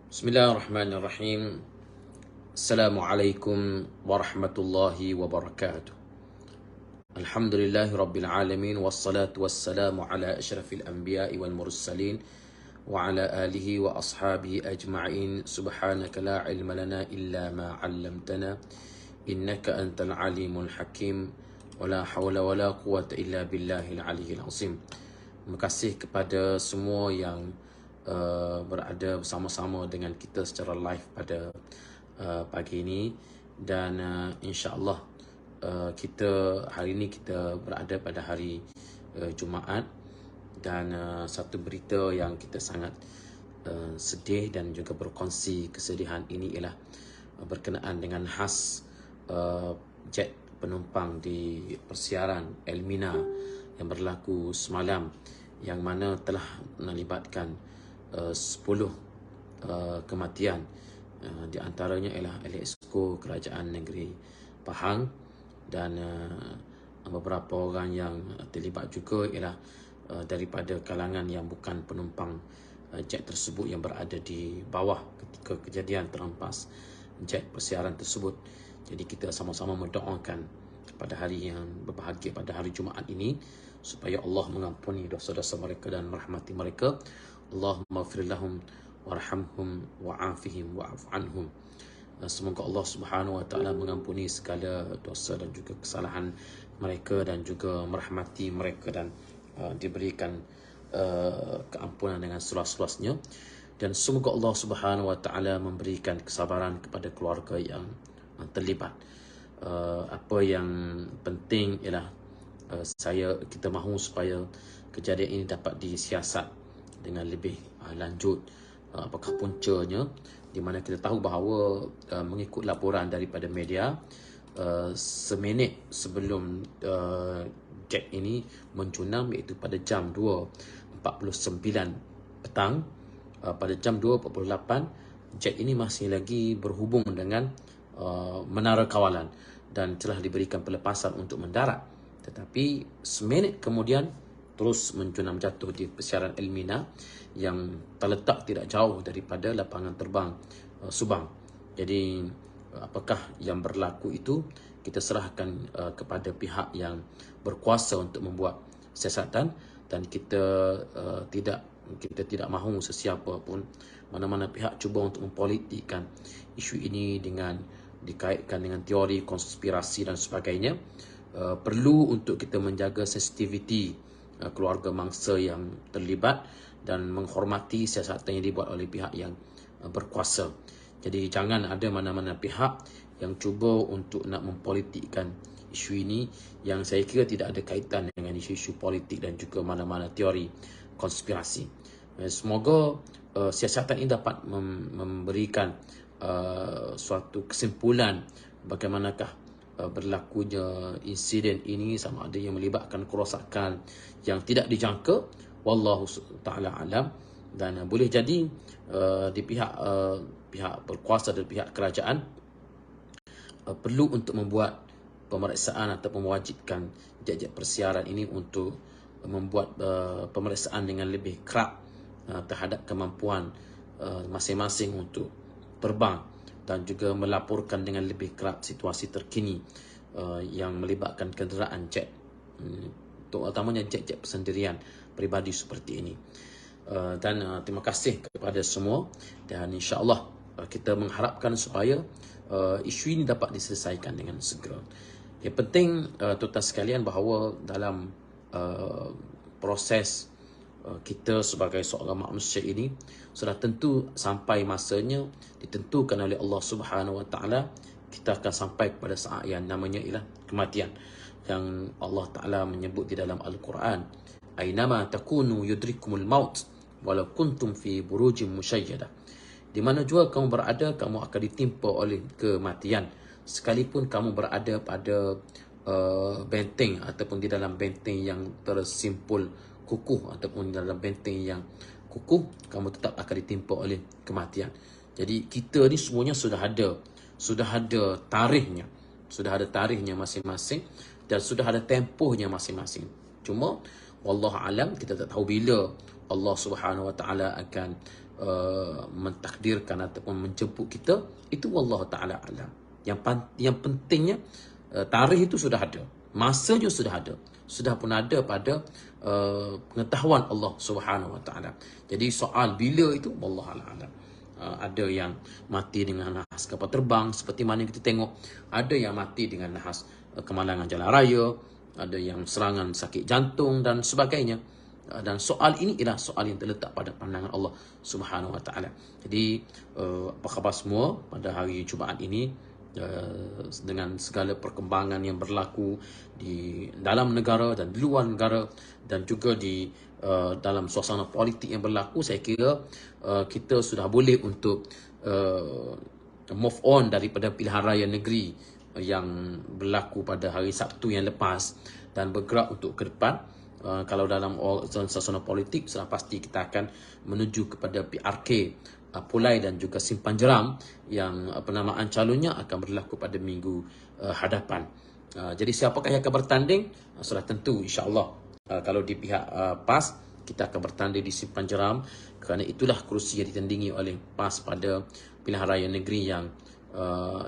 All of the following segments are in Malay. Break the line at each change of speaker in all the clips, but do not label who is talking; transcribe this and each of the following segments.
Bismillahirrahmanirrahim. Assalamualaikum warahmatullahi wabarakatuh. Alhamdulillahi rabbil alamin. Wassalatu wassalamu ala ashrafil anbiya'i wal mursalin wa ala alihi wa ashabihi ajma'in. Subhanaka la ilma lana illa ma 'allamtana innaka antal alimul hakim. Wa la hawla wa la quwwata illa billahil aliyyil azim. Terima kasih kepada semua yang berada bersama-sama dengan kita secara live pada pagi ini, dan insya-Allah kita hari ini kita berada pada hari Jumaat, dan satu berita yang kita sangat sedih dan juga berkongsi kesedihan ini ialah berkenaan dengan khas jet penumpang di persiaran Elmina yang berlaku semalam, yang mana telah melibatkan 10 kematian. Di antaranya ialah Exco Kerajaan Negeri Pahang, dan beberapa orang yang terlibat juga ialah daripada kalangan yang bukan penumpang jet tersebut yang berada di bawah ketika kejadian terhempas jet persiaran tersebut. Jadi kita sama-sama mendoakan pada hari yang berbahagia pada hari Jumaat ini supaya Allah mengampuni dosa-dosa mereka dan merahmati mereka. Allahumma ighfir lahum warhamhum wa'afihim wa'fu anhum. Semoga Allah Subhanahu wa taala mengampuni segala dosa dan juga kesalahan mereka dan juga merahmati mereka, dan diberikan keampunan dengan seluas-luasnya, dan semoga Allah Subhanahu wa taala memberikan kesabaran kepada keluarga yang terlibat. Apa yang penting ialah kita mahu supaya kejadian ini dapat disiasat dengan lebih lanjut. Apakah puncanya, di mana kita tahu bahawa mengikut laporan daripada media, seminit sebelum jet ini mencunam, iaitu pada jam 2.49 petang, pada jam 2.48 jet ini masih lagi berhubung dengan menara kawalan dan telah diberikan pelepasan untuk mendarat, tetapi seminit kemudian terus mencunam jatuh di persiaran Elmina yang terletak tidak jauh daripada lapangan terbang Subang. Jadi apakah yang berlaku itu kita serahkan kepada pihak yang berkuasa untuk membuat siasatan, dan kita tidak mahu sesiapa pun, mana-mana pihak cuba untuk mempolitikkan isu ini dengan dikaitkan dengan teori konspirasi dan sebagainya. Perlu untuk kita menjaga sensitiviti keluarga mangsa yang terlibat dan menghormati siasatan yang dibuat oleh pihak yang berkuasa. Jadi jangan ada mana-mana pihak yang cuba untuk nak mempolitikkan isu ini, yang saya kira tidak ada kaitan dengan isu-isu politik dan juga mana-mana teori konspirasi. Semoga siasatan ini dapat memberikan suatu kesimpulan bagaimanakah berlakunya insiden ini, sama ada yang melibatkan kerosakan yang tidak dijangka, wallahu taala alam, dan boleh jadi di pihak berkuasa dan pihak kerajaan perlu untuk membuat pemeriksaan atau mewajibkan jet-jet persiaran ini untuk membuat pemeriksaan dengan lebih kerap terhadap kemampuan masing-masing untuk terbang, dan juga melaporkan dengan lebih kerap situasi terkini yang melibatkan kenderaan jet, terutamanya jet-jet persendirian peribadi seperti ini. Dan terima kasih kepada semua, dan insya-Allah kita mengharapkan supaya isu ini dapat diselesaikan dengan segera. Yang penting tuan-tuan sekalian, bahawa dalam proses kita sebagai seorang manusia ini sudah tentu sampai masanya ditentukan oleh Allah Subhanahu wa taala, kita akan sampai kepada saat yang namanya ialah kematian, yang Allah Taala menyebut di dalam Al-Quran, ainama takunu yudrikumul maut walau kuntum fi burujin musyayyada. Di mana jua kamu berada, kamu akan ditimpa oleh kematian, sekalipun kamu berada pada benteng ataupun di dalam benteng yang tersimpul kukuh, ataupun dalam benteng yang kukuh, kamu tetap akan ditimpa oleh kematian. Jadi kita ni semuanya sudah ada tarikhnya, masing-masing, dan sudah ada tempohnya masing-masing. Cuma wallahu alam, kita tak tahu bila Allah Subhanahu wa taala akan mentakdirkan ataupun menjemput kita, itu wallahu taala alam. Yang pentingnya tarikh itu sudah ada, masanya sudah ada, sudah pun ada pada pengetahuan Allah Subhanahu wa taala. Jadi soal bila itu wallahu alam. Ada yang mati dengan nahas kapal terbang seperti mana kita tengok, ada yang mati dengan nahas kemalangan jalan raya, ada yang serangan sakit jantung dan sebagainya. Dan soal ini ialah soal yang terletak pada pandangan Allah Subhanahu wa taala. Jadi apa khabar semua pada hari Jumaat ini, dengan segala perkembangan yang berlaku di dalam negara dan di luar negara, dan juga di dalam suasana politik yang berlaku, saya kira kita sudah boleh untuk move on daripada pilihan raya negeri yang berlaku pada hari Sabtu yang lepas dan bergerak untuk ke depan. Kalau dalam suasana politik, sudah pasti kita akan menuju kepada PRK Pulai dan juga Simpan Jeram yang penamaan calonnya akan berlaku pada minggu hadapan. Jadi siapakah yang akan bertanding? Sudah tentu insya-Allah kalau di pihak PAS, kita akan bertanding di Simpan Jeram, kerana itulah kerusi yang ditandingi oleh PAS pada pilihan raya negeri yang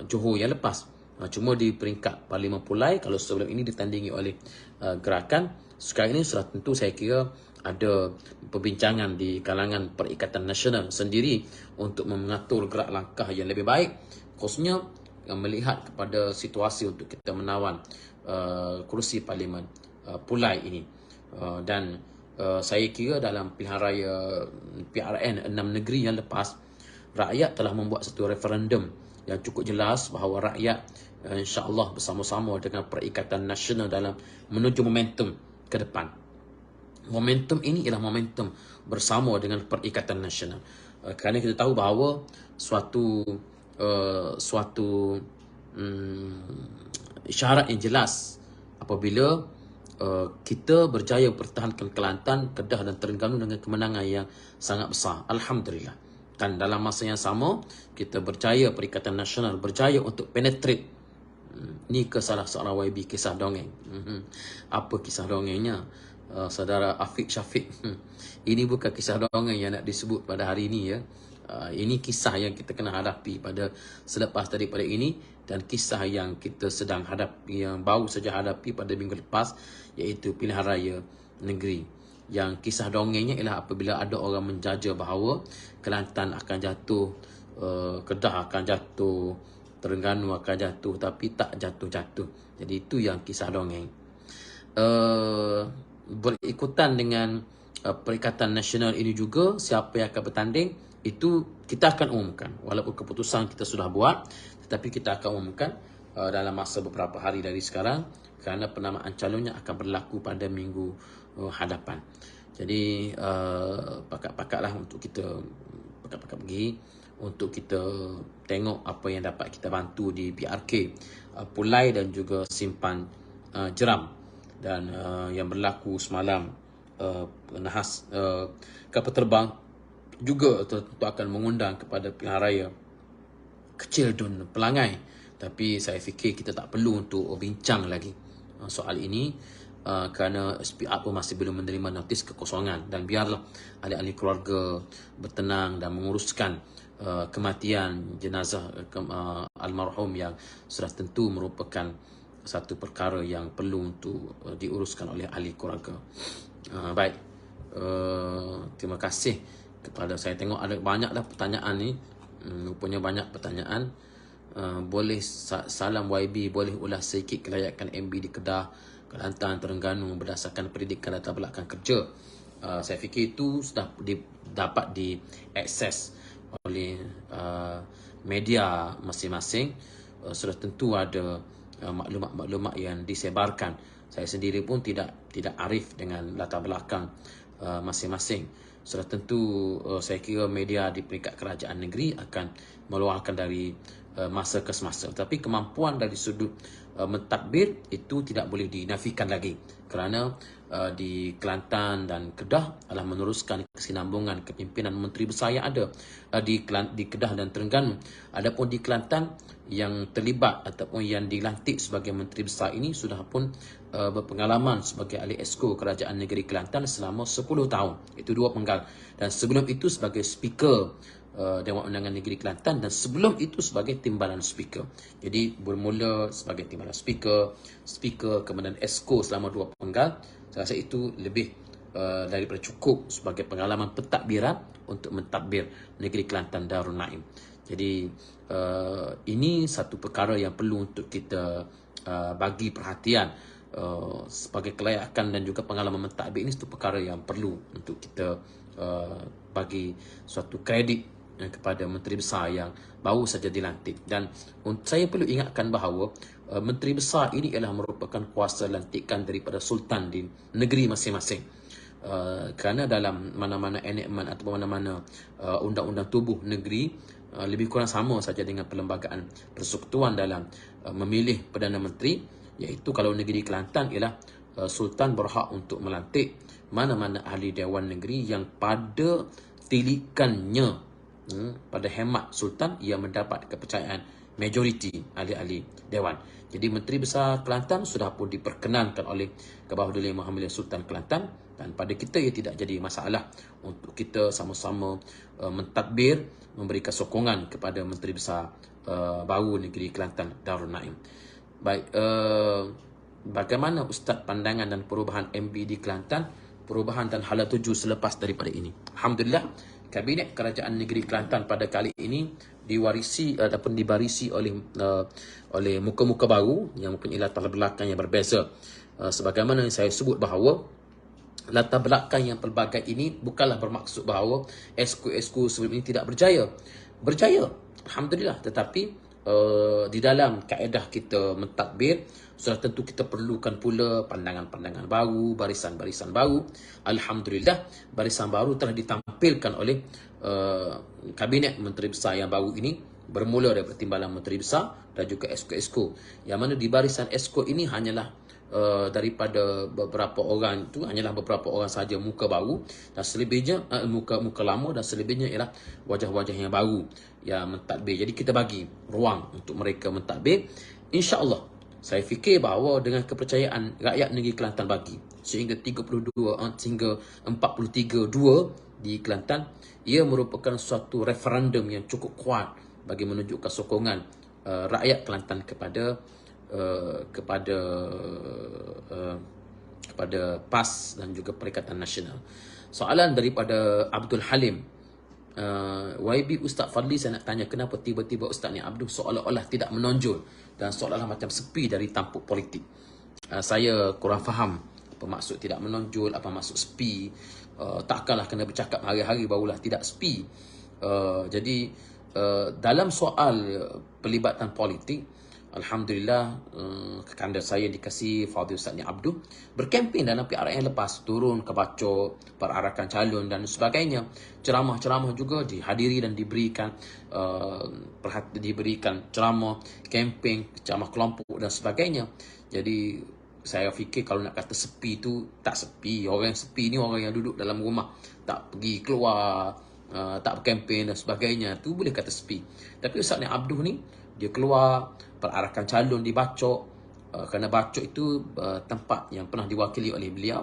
Johor yang lepas. Cuma di peringkat Parlimen Pulai, kalau sebelum ini ditandingi oleh gerakan, sekarang ini sudah tentu saya kira ada perbincangan di kalangan Perikatan Nasional sendiri untuk mengatur gerak langkah yang lebih baik, khususnya melihat kepada situasi untuk kita menawan kerusi Parlimen Pulai ini. Dan saya kira dalam pilihan raya PRN 6 negeri yang lepas, rakyat telah membuat satu referendum yang cukup jelas bahawa rakyat insya-Allah bersama-sama dengan Perikatan Nasional dalam menuju momentum ke depan. Momentum ini ialah momentum bersama dengan Perikatan Nasional. Kerana kita tahu bahawa suatu isyarat yang jelas apabila kita berjaya pertahankan Kelantan, Kedah dan Terengganu dengan kemenangan yang sangat besar. Alhamdulillah. Dan dalam masa yang sama, kita berjaya, Perikatan Nasional berjaya untuk penetrate. Ni ke salah seorang YB kisah dongeng. Apa kisah dongengnya? Saudara Afiq Syafiq. Ini bukan kisah dongeng yang nak disebut pada hari ini ya. Ini kisah yang kita kena hadapi pada selepas daripada ini, dan kisah yang kita sedang hadapi, yang baru saja hadapi pada minggu lepas, iaitu pilihan raya negeri. Yang kisah dongengnya ialah apabila ada orang menjaja bahawa Kelantan akan jatuh, Kedah akan jatuh, Terengganu akan jatuh, tapi tak jatuh-jatuh. Jadi itu yang kisah dongeng. Berikutan dengan Perikatan Nasional ini juga, siapa yang akan bertanding itu kita akan umumkan. Walaupun keputusan kita sudah buat, tetapi kita akan umumkan dalam masa beberapa hari dari sekarang, kerana penamaan calonnya akan berlaku pada minggu hadapan. Jadi pakat-pakatlah untuk kita pakat-pakat pergi untuk kita tengok apa yang dapat kita bantu di PRK Pulai dan juga Simpan Jeram. Dan yang berlaku semalam, nahas kapal terbang juga tentu akan mengundang kepada pilihan raya kecil Dun Pelangai. Tapi saya fikir kita tak perlu untuk bincang lagi soal ini, kerana SPR pun masih belum menerima notis kekosongan, dan biarlah ahli-ahli keluarga bertenang dan menguruskan kematian jenazah almarhum yang sudah tentu merupakan satu perkara yang perlu untuk diuruskan oleh ahli keluarga. Baik, terima kasih kepada, saya tengok ada banyaklah pertanyaan ni, rupanya banyak pertanyaan. Boleh salam YB, boleh ulas sedikit kelayakan MB di Kedah, Kelantan, Terengganu berdasarkan pendidikan latar belakang kerja. Saya fikir itu sudah dapat diakses oleh media masing-masing. Sudah tentu ada maklumat-maklumat yang disebarkan. Saya sendiri pun tidak arif dengan latar belakang masing-masing. Sudah tentu saya kira media di peringkat kerajaan negeri akan meluahkan dari masa ke semasa. Tapi kemampuan dari sudut mentadbir itu tidak boleh dinafikan lagi, kerana di Kelantan dan Kedah adalah meneruskan kesinambungan kepimpinan menteri besar yang ada di Kedah dan Terengganu. Adapun di Kelantan, yang terlibat ataupun yang dilantik sebagai menteri besar ini sudah pun berpengalaman sebagai ahli Esko Kerajaan Negeri Kelantan selama 10 tahun. Itu 2 penggal. Dan sebelum itu sebagai speaker Dewan Undangan Negeri Kelantan, dan sebelum itu sebagai timbalan speaker. Jadi bermula sebagai timbalan speaker, kemudian Esko selama 2 penggal. Saya rasa itu lebih daripada cukup sebagai pengalaman pentadbiran untuk mentadbir Negeri Kelantan Darul Naim. Jadi ini satu perkara yang perlu untuk kita bagi perhatian. Sebagai kelayakan dan juga pengalaman mentadbir ini satu perkara yang perlu untuk kita bagi suatu kredit kepada menteri besar yang baru saja dilantik. Dan saya perlu ingatkan bahawa menteri besar ini ialah merupakan kuasa lantikan daripada sultan di negeri masing-masing. Kerana dalam mana-mana enactment ataupun mana-mana undang-undang tubuh negeri lebih kurang sama saja dengan perlembagaan persekutuan dalam memilih Perdana Menteri, iaitu kalau negeri Kelantan ialah sultan berhak untuk melantik mana-mana ahli Dewan Negeri yang pada tilikannya, pada hemat sultan, ia mendapat kepercayaan majoriti ahli-ahli Dewan. Jadi Menteri Besar Kelantan sudah pun diperkenankan oleh Kebahadulian Mahkamah Sultan Kelantan, dan pada kita ia tidak jadi masalah untuk kita sama-sama mentadbir, memberikan sokongan kepada Menteri Besar baru Negeri Kelantan Darul Naim. Baik, bagaimana Ustaz pandangan dan perubahan MB di Kelantan, perubahan dan hala tuju selepas daripada ini? Alhamdulillah, Kabinet Kerajaan Negeri Kelantan pada kali ini diwarisi ataupun dibarisi oleh muka-muka baru yang mempunyai latar belakang yang berbeza. Sebagaimana yang saya sebut bahawa latar belakang yang pelbagai ini bukanlah bermaksud bahawa esko-esko sebelum ini tidak berjaya. Berjaya, Alhamdulillah. Tetapi di dalam kaedah kita mentadbir, sudah tentu kita perlukan pula pandangan-pandangan baru, barisan-barisan baru. Alhamdulillah, barisan baru telah ditampilkan oleh Kabinet Menteri Besar yang baru ini, bermula daripada Timbalan Menteri Besar dan juga esko-esko. Yang mana di barisan esko ini hanyalah daripada beberapa orang itu, hanyalah beberapa orang saja muka baru, dan selebihnya muka lama, dan selebihnya ialah wajah-wajah yang baru yang mentadbir. Jadi kita bagi ruang untuk mereka mentadbir. InsyaAllah, saya fikir bahawa dengan kepercayaan rakyat negeri Kelantan bagi, sehingga 43-2 di Kelantan, ia merupakan suatu referendum yang cukup kuat bagi menunjukkan sokongan rakyat Kelantan kepada PAS dan juga Perikatan Nasional. Soalan daripada Abdul Halim, YB Ustaz Fadli, saya nak tanya, kenapa tiba-tiba Ustaz ni Abdul seolah-olah tidak menonjol dan seolah-olah macam sepi dari tampuk politik? Saya kurang faham apa maksud tidak menonjol, apa maksud sepi. Takkanlah kena bercakap hari-hari barulah tidak sepi. Jadi dalam soal pelibatan politik, Alhamdulillah, kekanda saya dikasih Fadil Ustaz Ni Abdul berkempen dalam PRN yang lepas, turun ke Bacok, perarakan calon dan sebagainya. Ceramah-ceramah juga dihadiri dan diberikan ceramah, kempen, ceramah kelompok dan sebagainya. Jadi saya fikir kalau nak kata sepi tu tak sepi. Orang yang sepi ni orang yang duduk dalam rumah, tak pergi keluar, tak berkempen dan sebagainya, tu boleh kata sepi. Tapi Ustaz Ni Abdul ni, dia keluar perarakan calon di Bacok, kerana Bacok itu tempat yang pernah diwakili oleh beliau.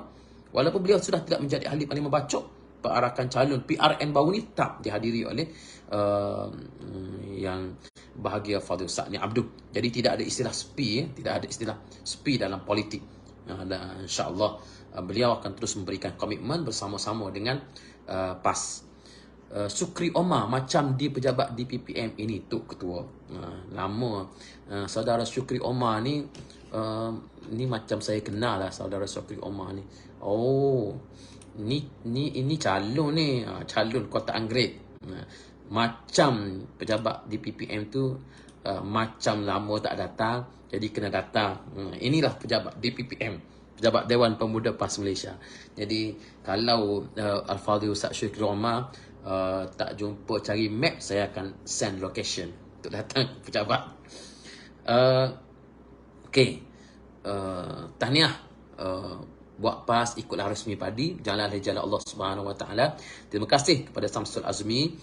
Walaupun beliau sudah tidak menjadi ahli parlimen Bacok, perarakan calon PRN baru ni tak dihadiri oleh yang bahagia Fadil Ustaz Ni Abdul. Jadi tidak ada istilah sepi, tidak ada istilah sepi dalam politik. Dan insya-Allah beliau akan terus memberikan komitmen bersama-sama dengan PAS. Sukri Omar, macam di pejabat DPPM ini Tok Ketua. Lama saudara Sukri Omar ni, ni macam saya kenal lah saudara Sukri Omar ni. Oh, ini calon ni, calon Kota Anggerit. Macam pejabat DPPM tu, macam lama tak datang, jadi kena datang. Inilah pejabat DPPM, Pejabat Dewan Pemuda PAS Malaysia. Jadi kalau Al-Fadhil Ustaz Sukri Omar tak jumpa, cari map, saya akan send location untuk datang pejabat. Okey. Tahniah buat PAS ikutlah resmi padi jalan jalan Allah Subhanahu Wa Taala. Terima kasih kepada Samsul Azmi.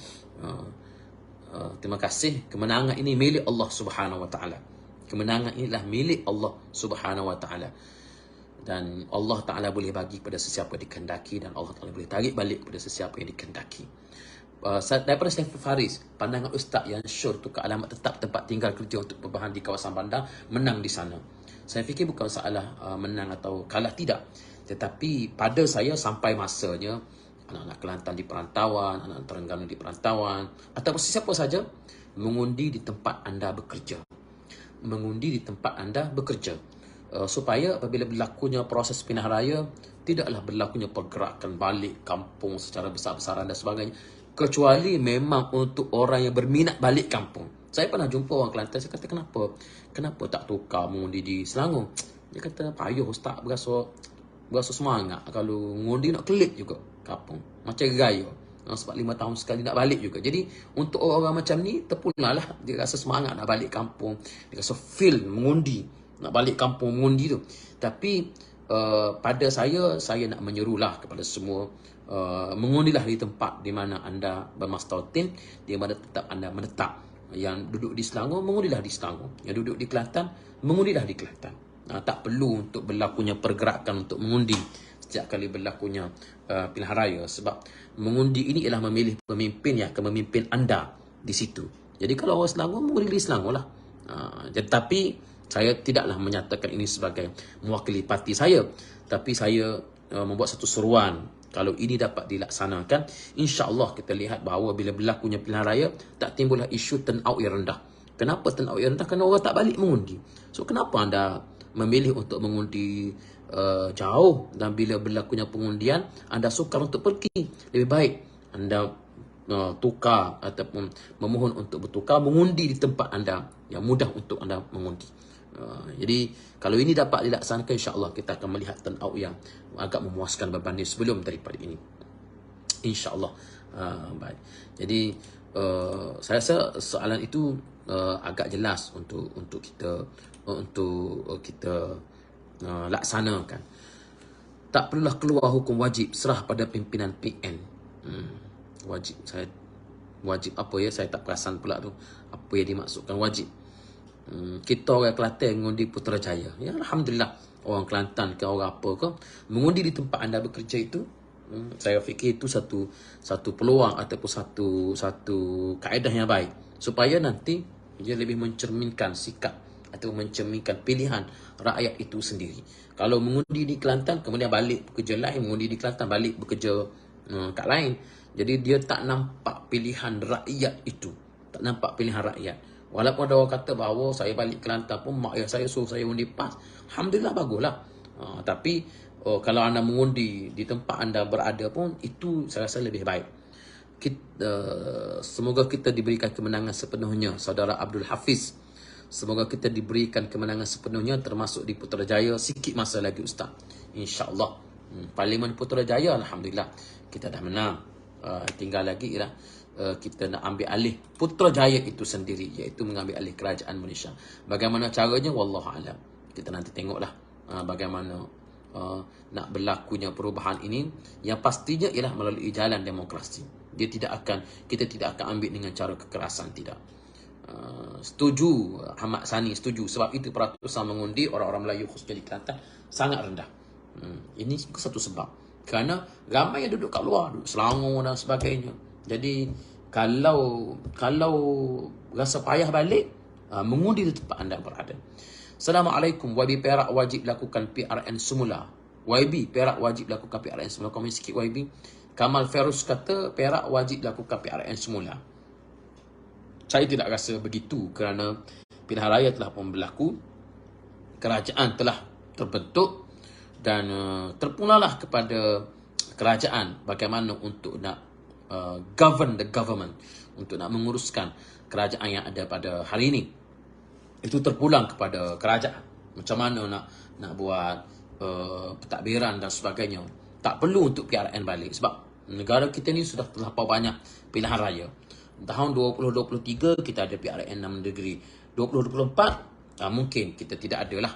Terima kasih, kemenangan ini milik Allah Subhanahu Wa Taala. Kemenangan inilah milik Allah Subhanahu Wa Taala. Dan Allah Taala boleh bagi kepada sesiapa yang dikehendaki, dan Allah Taala boleh tarik balik kepada sesiapa yang dikehendaki. Daripada Saiful Faris, pandangan Ustaz yang syur tukar alamat tetap tempat tinggal kerja untuk perubahan di kawasan bandar, menang di sana. Saya fikir bukan masalah menang atau kalah, tidak. Tetapi pada saya sampai masanya anak-anak Kelantan di perantauan, anak-anak Terengganu di perantauan, ataupun sesiapa saja mengundi di tempat anda bekerja. Mengundi di tempat anda bekerja. Supaya apabila berlakunya proses pindah raya, tidaklah berlakunya pergerakan balik kampung secara besar-besaran dan sebagainya. Kecuali memang untuk orang yang berminat balik kampung. Saya pernah jumpa orang Kelantan, saya kata kenapa tak tukar mengundi di Selangor? Dia kata payuh Ustaz, berasa semangat kalau mengundi nak kelip juga kampung. Macam gaya. Sebab 5 tahun sekali nak balik juga. Jadi untuk orang macam ni terpulang lah. Dia rasa semangat nak balik kampung. Dia rasa feel mengundi. Nak balik kampung mengundi tu. Tapi pada saya nak menyerulah kepada semua, mengundilah di tempat di mana anda bermastautin, di mana tetap anda menetap. Yang duduk di Selangor, mengundilah di Selangor. Yang duduk di Kelantan, mengundilah di Kelantan. Tak perlu untuk berlakunya pergerakan untuk mengundi setiap kali berlakunya pilihan raya. Sebab mengundi ini ialah memilih pemimpin yang akan memimpin anda di situ. Jadi kalau orang Selangor, mengundi di Selangor lah. Tetapi saya tidaklah menyatakan ini sebagai mewakili parti saya. Tapi saya membuat satu seruan. Kalau ini dapat dilaksanakan, insya-Allah kita lihat bahawa bila berlakunya pilihan raya, tak timbullah isu turnout yang rendah. Kenapa turnout yang rendah? Kerana orang tak balik mengundi. So kenapa anda memilih untuk mengundi jauh, dan bila berlakunya pengundian anda sukar untuk pergi? Lebih baik anda tukar ataupun memohon untuk bertukar, mengundi di tempat anda yang mudah untuk anda mengundi. Jadi kalau ini dapat dilaksanakan, insya-Allah kita akan melihat turnout yang agak memuaskan berbanding sebelum daripada ini, insya-Allah. Baik. Jadi saya rasa soalan itu agak jelas untuk kita laksanakan. Tak perlulah keluar hukum wajib, serah pada pimpinan PN. Wajib apa ya, saya tak perasan pula tu apa yang dimaksudkan wajib. Kita orang Kelantan mengundi Putrajaya, ya alhamdulillah. Orang Kelantan ke orang apa ke, mengundi di tempat anda bekerja itu, saya fikir itu satu peluang ataupun satu kaedah yang baik, supaya nanti dia lebih mencerminkan sikap atau mencerminkan pilihan rakyat itu sendiri. Kalau mengundi di Kelantan kemudian balik bekerja lain, mengundi di Kelantan balik bekerja kat lain, jadi dia tak nampak pilihan rakyat itu, tak nampak pilihan rakyat. Walaupun ada orang kata bahawa saya balik Kelantan pun mak ayah saya suruh saya undi PAS, alhamdulillah baguslah. Tapi kalau anda mengundi di tempat anda berada pun, itu saya rasa lebih baik. Semoga kita diberikan kemenangan sepenuhnya, saudara Abdul Hafiz. Semoga kita diberikan kemenangan sepenuhnya, termasuk di Putrajaya. Sikit masa lagi Ustaz, insya-Allah. Parlimen Putrajaya alhamdulillah kita dah menang. Tinggal lagi ialah kita nak ambil alih Putrajaya itu sendiri, iaitu mengambil alih kerajaan Malaysia. Bagaimana caranya, wallahu alam. Kita nanti tengoklah bagaimana nak berlakunya perubahan ini. Yang pastinya ialah melalui jalan demokrasi. Kita tidak akan ambil dengan cara kekerasan, tidak. Setuju Ahmad Sani, setuju. Sebab itu peratusan mengundi orang-orang Melayu khususnya di Kelantan sangat rendah. Ini satu sebab. Kerana ramai yang duduk kat luar, duduk Selangor dan sebagainya. Jadi kalau rasa payah balik, mengundi di tempat anda berada. Assalamualaikum. YB Perak wajib lakukan PRN semula. YB Perak wajib lakukan PRN semula. Komen sikit YB. Kamal Ferus kata Perak wajib lakukan PRN semula. Saya tidak rasa begitu, kerana pilihan raya telah pun berlaku, kerajaan telah terbentuk, dan terpulanglah kepada kerajaan bagaimana untuk nak govern the government, untuk nak menguruskan kerajaan yang ada pada hari ini. Itu terpulang kepada kerajaan macam mana nak buat pentadbiran dan sebagainya. Tak perlu untuk PRN balik, sebab negara kita ni sudah terlampau banyak pilihan raya. Tahun 2023 kita ada PRN 6 negeri. 2024 mungkin kita tidak ada lah.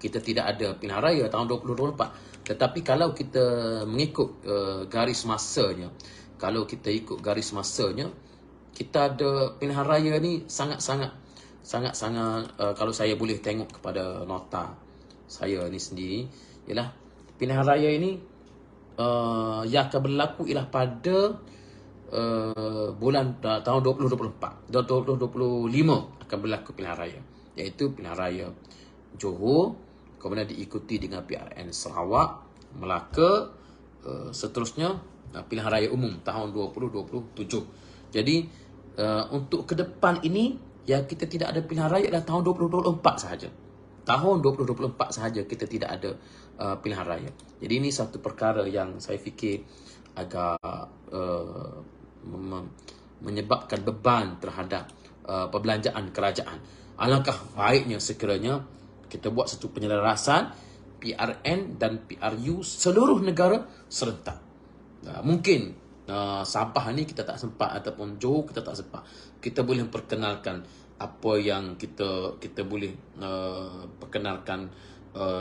kita tidak ada pilihan raya tahun 2024. Tetapi kalau kita mengikut garis masanya, kita ada pilihan raya ni sangat-sangat kalau saya boleh tengok kepada nota saya ni sendiri, ialah pilihan raya ini yang akan berlaku ialah pada bulan tahun 2024 dan 2025 akan berlaku pilihan raya, iaitu pilihan raya Johor, kemudian diikuti dengan PRN Sarawak, Melaka, seterusnya pilihan raya umum tahun 2027. Jadi untuk ke depan ini yang kita tidak ada pilihan raya adalah tahun 2024 sahaja. Tahun 2024 sahaja kita tidak ada pilihan raya. Jadi ini satu perkara yang saya fikir agak menyebabkan beban terhadap perbelanjaan kerajaan. Alangkah baiknya sekiranya kita buat satu penyelarasan PRN dan PRU seluruh negara serentak. Mungkin Sabah ni kita tak sempat, ataupun Johor kita tak sempat. Kita boleh perkenalkan apa yang kita boleh perkenalkan,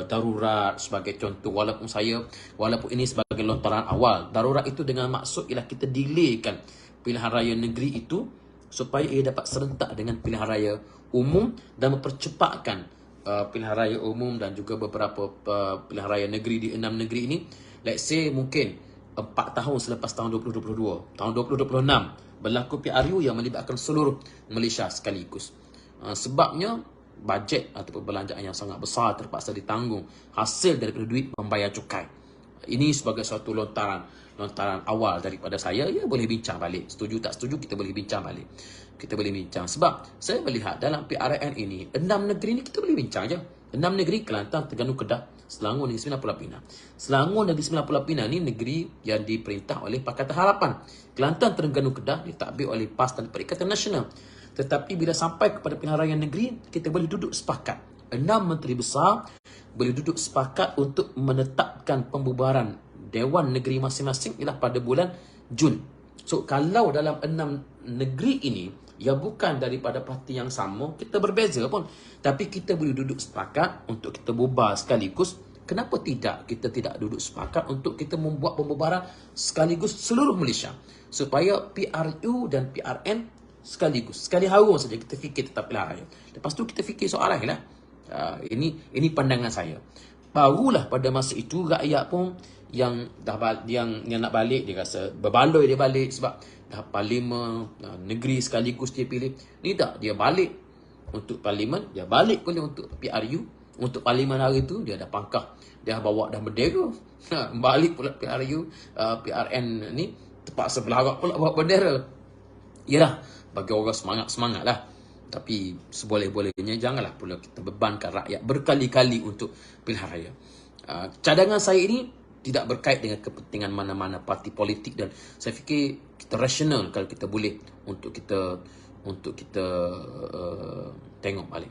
darurat sebagai contoh. Walaupun ini sebagai lontaran awal, darurat itu dengan maksud ialah kita delaykan pilihan raya negeri itu supaya ia dapat serentak dengan pilihan raya umum dan mempercepatkan pilihan raya umum dan juga beberapa pilihan raya negeri di 6 negeri ini. Let's say mungkin 4 tahun selepas tahun 2022, tahun 2026 berlaku PRU yang melibatkan seluruh Malaysia sekaligus. Sebabnya bajet atau perbelanjaan yang sangat besar terpaksa ditanggung hasil daripada duit membayar cukai. Ini sebagai suatu lontaran awal daripada saya. Ya, boleh bincang balik, setuju tak setuju kita boleh bincang balik. Kita boleh bincang sebab saya melihat dalam PRN ini 6 negeri ni kita boleh bincang je. 6 negeri, Kelantan, Terengganu, Kedah, Selangor, Negeri Sembilan Pulau Pinang. Selangor, Negeri Sembilan Pulau Pinang ni negeri yang diperintah oleh Pakatan Harapan. Kelantan, Terengganu, Kedah ditadbir oleh PAS dan Perikatan Nasional. Tetapi bila sampai kepada pilihan raya negeri, kita boleh duduk sepakat. 6 menteri besar boleh duduk sepakat untuk menetapkan pembubaran Dewan Negeri masing-masing ialah pada bulan Jun. So kalau dalam 6 negeri ini yang bukan daripada parti yang sama, kita berbeza pun, tapi kita boleh duduk sepakat untuk kita bubar sekaligus. Kenapa tidak kita tidak duduk sepakat untuk kita membuat pembubaran sekaligus seluruh Malaysia, supaya PRU dan PRN sekaligus, sekali harum saja kita fikir tentang pilihan raya. Lepas tu kita fikir soalan lah. Ini pandangan saya. Barulah pada masa itu rakyat pun yang nak balik, dia rasa berbaloi dia balik sebab dah parlimen negeri sekaligus dia pilih. Ni tak, dia balik untuk parlimen, dia balik pula untuk PRU. Untuk parlimen hari tu dia ada pangkah, dia bawa dah bendera. Balik pula PRU, PRN ni terpaksa berlarak pula bawa bendera. Yalah, bagi orang semangat lah. Tapi seboleh-bolehnya janganlah pula kita bebankan rakyat berkali-kali untuk pilihan raya. Cadangan saya ini tidak berkait dengan kepentingan mana-mana parti politik, dan saya fikir kita rasional kalau kita boleh untuk kita tengok balik.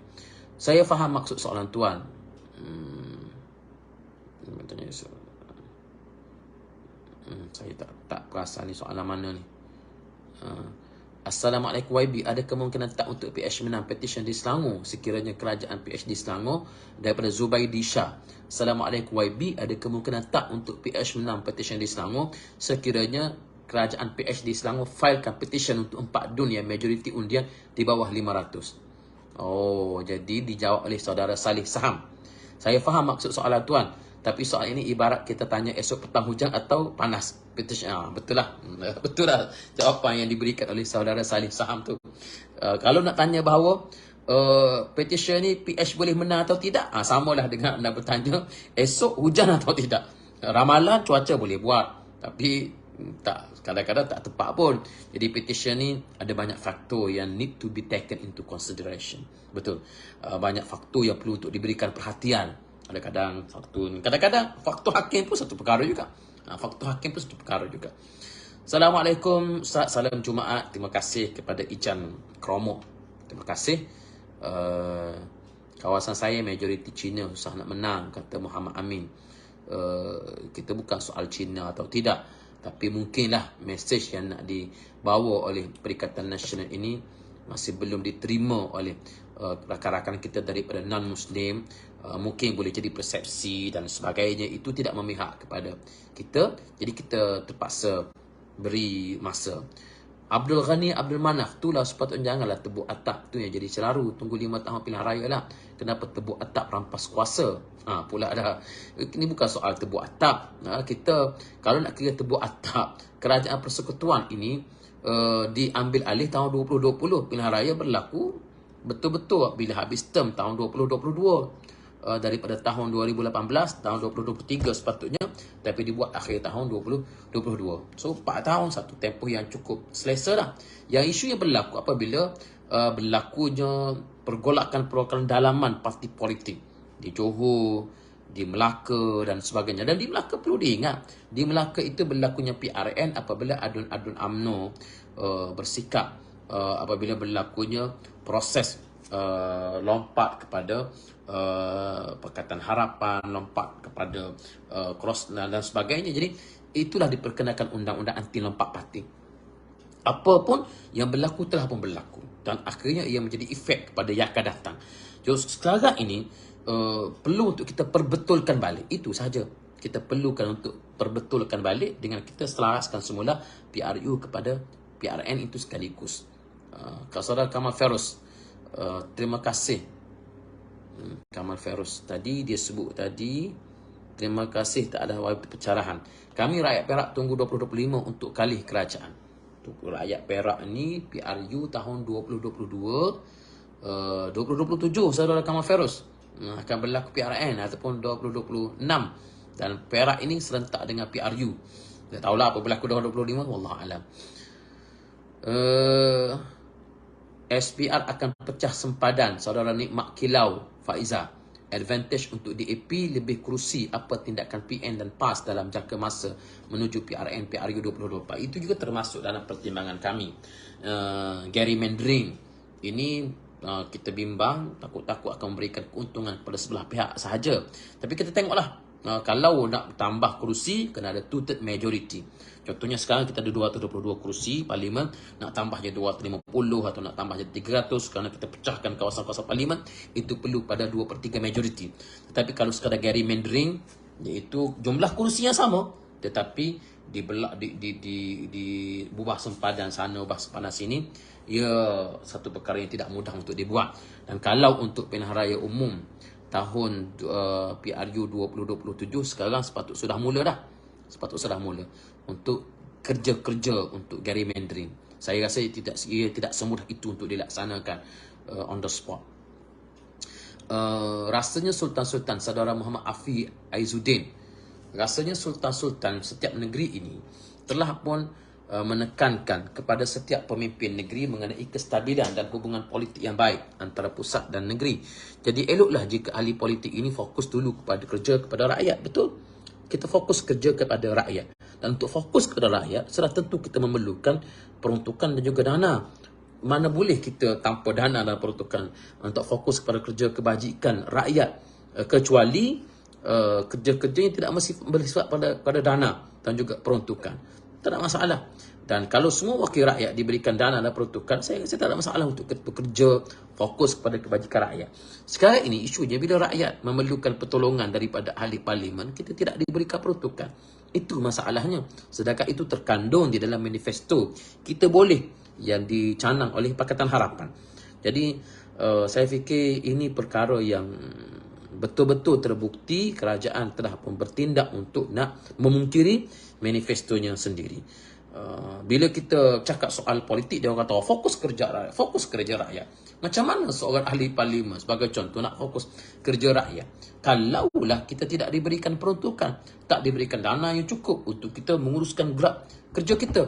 Saya faham maksud soalan tuan. Saya tak perasan ni soalan mana ni. Assalamualaikum YB, ada kemungkinan tak untuk PH menang petition di Selangor sekiranya kerajaan PH di Selangor? Daripada Zubaidi Shah. Assalamualaikum YB, ada kemungkinan tak untuk PH menang petition di Selangor sekiranya kerajaan PH di Selangor filekan petition untuk 4 DUN yang majoriti undian di bawah 500? Oh, jadi dijawab oleh saudara Salih Saham. Saya faham maksud soalan tuan, tapi soal ini ibarat kita tanya esok petang hujan atau panas. Betul lah jawapan yang diberikan oleh saudara Salih Saham tu. Kalau nak tanya bahawa petition ni PH boleh menang atau tidak, samalah dengan anda bertanya esok hujan atau tidak. Ramalan cuaca boleh buat, tapi kadang-kadang tak tepat pun. Jadi petition ni ada banyak faktor yang need to be taken into consideration. Betul, banyak faktor yang perlu untuk diberikan perhatian. Kadang-kadang faktor hakim pun satu perkara juga. Assalamualaikum Ustaz, salam Jumaat. Terima kasih kepada Ijan Kromo. Terima kasih. Kawasan saya majoriti Cina, susah nak menang, kata Muhammad Amin. Kita bukan soal Cina atau tidak, tapi mungkinlah mesej yang nak dibawa oleh Perikatan Nasional ini masih belum diterima oleh rakan-rakan kita daripada non-Muslim, mungkin boleh jadi persepsi dan sebagainya, itu tidak memihak kepada kita. Jadi kita terpaksa beri masa. Abdul Ghani Abdul Manaf, itulah sepatutnya janganlah tebuk atap tu yang jadi celaru. Tunggu 5 tahun pilihan raya lah. Kenapa tebuk atap rampas kuasa? Pula dah. Ini bukan soal tebuk atap. Kita kalau nak kira tebuk atap, kerajaan persekutuan ini diambil alih tahun 2020. Pilihan raya berlaku betul-betul bila habis term tahun 2022. Daripada tahun 2018, tahun 2023 sepatutnya, tapi dibuat akhir tahun 2022. So 4 tahun, satu tempoh yang cukup selesa lah. Yang isu yang berlaku apabila berlakunya pergolakan dalaman parti politik di Johor, di Melaka dan sebagainya. Dan di Melaka perlu diingat, di Melaka itu berlakunya PRN apabila adun-adun UMNO bersikap apabila berlakunya proses lompat kepada Pakatan Harapan, lompat kepada cross dan sebagainya. Jadi itulah diperkenakan undang-undang anti lompat parti. Apa pun yang berlaku telah pun berlaku, dan akhirnya ia menjadi efek kepada yang akan datang. Jadi sekarang ini perlu untuk kita perbetulkan balik. Itu sahaja. Kita perlukan untuk perbetulkan balik dengan kita selaraskan semula PRU kepada PRN itu sekaligus. Saudara Kamal Feroz, terima kasih. Kamal Feroz tadi dia sebut tadi, terima kasih tak ada pencerahan. Kami rakyat Perak tunggu 2025 untuk kalih kerajaan. Untuk rakyat Perak ni PRU tahun 2022, 2027 saudara Kamal Feroz akan berlaku PRN ataupun 2026, dan Perak ini serentak dengan PRU. Tak tahulah apa berlaku 2025, wallahualam. SPR akan pecah sempadan, saudara Nikmat Kilau Faiza. Advantage untuk DAP lebih kerusi apa tindakan PN dan PAS dalam jangka masa menuju PRN PRU 2024. Itu juga termasuk dalam pertimbangan kami. Gerrymandering ini kita bimbang, takut-takut akan memberikan keuntungan kepada sebelah pihak sahaja. Tapi kita tengoklah, kalau nak tambah kerusi kena ada 2/3 majority. Contohnya sekarang kita ada 222 kerusi parlimen, nak tambah je 250 atau nak tambah je 300 kerana kita pecahkan kawasan-kawasan parlimen, itu perlu pada 2/3 majority. Tetapi kalau sekadar gerrymandering, iaitu jumlah kerusi yang sama tetapi dibelak diubah sempadan sana, ubah sempadan sini, ia satu perkara yang tidak mudah untuk dibuat. Dan kalau untuk pilihan raya umum tahun PRU 2027 sekarang sepatutnya sudah mula dah. Sepatutnya sudah mula untuk kerja-kerja untuk gerrymandering. Saya rasa ia tidak semudah itu untuk dilaksanakan on the spot. Rasanya Sultan-Sultan, saudara Muhammad Afi Aizuddin, rasanya Sultan-Sultan setiap negeri ini telah pun menekankan kepada setiap pemimpin negeri mengenai kestabilan dan hubungan politik yang baik antara pusat dan negeri. Jadi eloklah jika ahli politik ini fokus dulu kepada kerja kepada rakyat. Betul? Kita fokus kerja kepada rakyat. Dan untuk fokus kepada rakyat, sudah tentu kita memerlukan peruntukan dan juga dana. Mana boleh kita tanpa dana dan peruntukan untuk fokus kepada kerja kebajikan rakyat, kecuali kerja-kerja yang tidak mesti bersifat pada dana dan juga peruntukan. Tak ada masalah. Dan kalau semua wakil rakyat diberikan dana dan peruntukan, saya rasa tak ada masalah untuk bekerja fokus kepada kebajikan rakyat. Sekarang ini isunya bila rakyat memerlukan pertolongan daripada ahli parlimen, kita tidak diberikan peruntukan. Itu masalahnya. Sedangkan itu terkandung di dalam manifesto kita boleh yang dicanang oleh Pakatan Harapan. Jadi saya fikir ini perkara yang betul-betul terbukti kerajaan telah pun bertindak untuk nak memungkiri manifestonya sendiri. Bila kita cakap soal politik, dia orang kata fokus kerja rakyat, fokus kerja rakyat. Macam mana seorang ahli parlimen sebagai contoh nak fokus kerja rakyat kalaulah kita tidak diberikan peruntukan, tak diberikan dana yang cukup untuk kita menguruskan gerak kerja kita?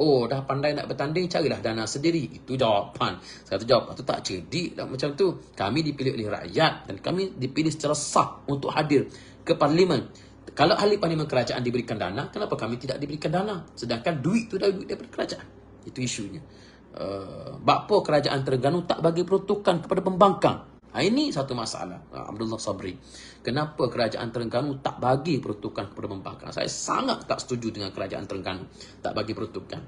Oh, dah pandai nak bertanding, carilah dana sendiri. Itu jawapan. Saya tu jawab, itu tak cerdik dah macam tu. Kami dipilih oleh rakyat dan kami dipilih secara sah untuk hadir ke parlimen. Kalau ahli parlimen kerajaan diberikan dana, kenapa kami tidak diberikan dana? Sedangkan duit tu dah duit daripada kerajaan. Itu isunya. Bakpo kerajaan Terengganu tak bagi peruntukan kepada pembangkang? Ini satu masalah. Abdullah Sabri, kenapa kerajaan Terengganu tak bagi peruntukan kepada pembangkang? Saya sangat tak setuju dengan kerajaan Terengganu tak bagi peruntukan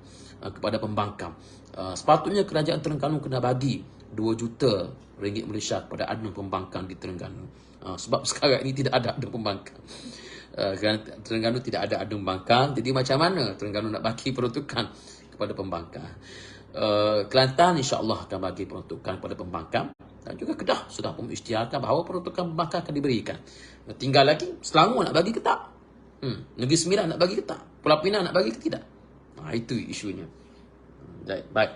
kepada pembangkang. Sepatutnya kerajaan Terengganu kena bagi 2 juta ringgit Malaysia kepada adun pembangkang di Terengganu. Sebab sekarang ini tidak ada adun pembangkang. Kerana Terengganu tidak ada adun pembangkang, jadi macam mana Terengganu nak bagi peruntukan kepada pembangkang? Kelantan insya-Allah akan bagi peruntukan kepada pembangkang, dan juga Kedah sudah pun isytiharkan bahawa peruntukan pembangkang akan diberikan. Tinggal lagi Selangor nak bagi ke tak? Negeri Sembilan nak bagi ke tak? Pulau Pinang nak bagi ke tidak? Itu isunya. Baik.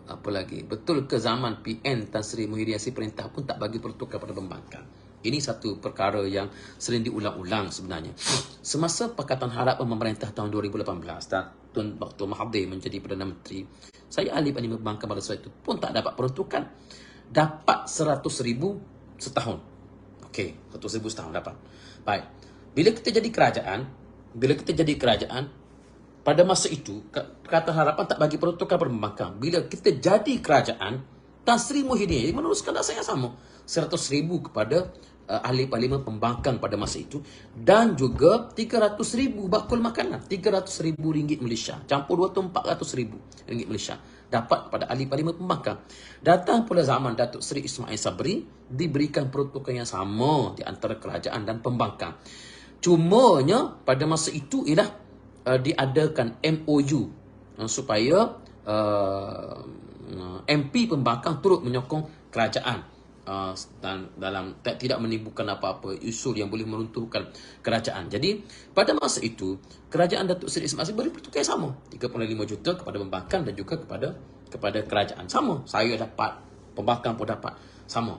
Apa lagi? Betul ke zaman PN Tan Sri Muhyiddin Yassin perintah pun tak bagi peruntukan pada pembangkang? Ini satu perkara yang sering diulang-ulang sebenarnya. Semasa Pakatan Harapan memerintah tahun 2018 dan Tun Dr. Mahathir menjadi Perdana Menteri, saya ahli panjang pembangkang pada saat itu pun tak dapat peruntukan. Dapat 100,000 setahun. Okey, 100,000 setahun dapat. Baik. Bila kita jadi kerajaan, pada masa itu Pakatan Harapan tak bagi peruntukan pada pembangkang. Bila kita jadi kerajaan, Tan Sri Muhyiddin meneruskan dasar yang sama, 100,000 kepada ahli parlimen pembangkang pada masa itu, dan juga 300,000 bakul makanan, 300,000 ringgit Malaysia, campur 2 tu 400,000 ringgit Malaysia dapat pada ahli parlimen pembangkang. Datang pula zaman Datuk Seri Ismail Sabri, diberikan peruntukan yang sama di antara kerajaan dan pembangkang. Cumanya pada masa itu ialah diadakan MOU supaya MP pembangkang turut menyokong kerajaan dan dalam tidak menimbulkan apa-apa usul yang boleh meruntuhkan kerajaan. Jadi pada masa itu kerajaan Datuk Seri Ismail beri peruntukan yang sama, 35 juta kepada pembangkang dan juga kepada kerajaan. Sama, saya dapat, pembangkang pun dapat, sama.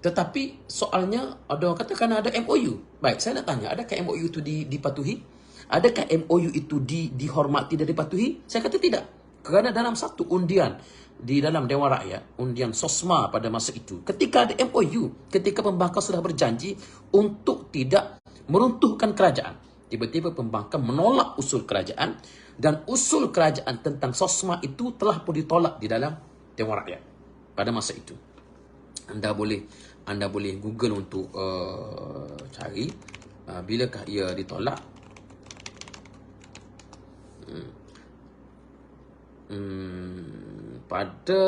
Tetapi soalnya ada orang kata kerana ada MOU. Baik, saya nak tanya, adakah MOU itu dipatuhi? Adakah MOU itu dihormati dan dipatuhi? Saya kata tidak. Kerana dalam satu undian di dalam Dewan Rakyat, undian SOSMA pada masa itu, ketika ada MOU, ketika pembangkang sudah berjanji untuk tidak meruntuhkan kerajaan, tiba-tiba pembangkang menolak usul kerajaan, dan usul kerajaan tentang SOSMA itu telah pun ditolak di dalam Dewan Rakyat pada masa itu. Anda boleh Google untuk cari bilakah ia ditolak. Pada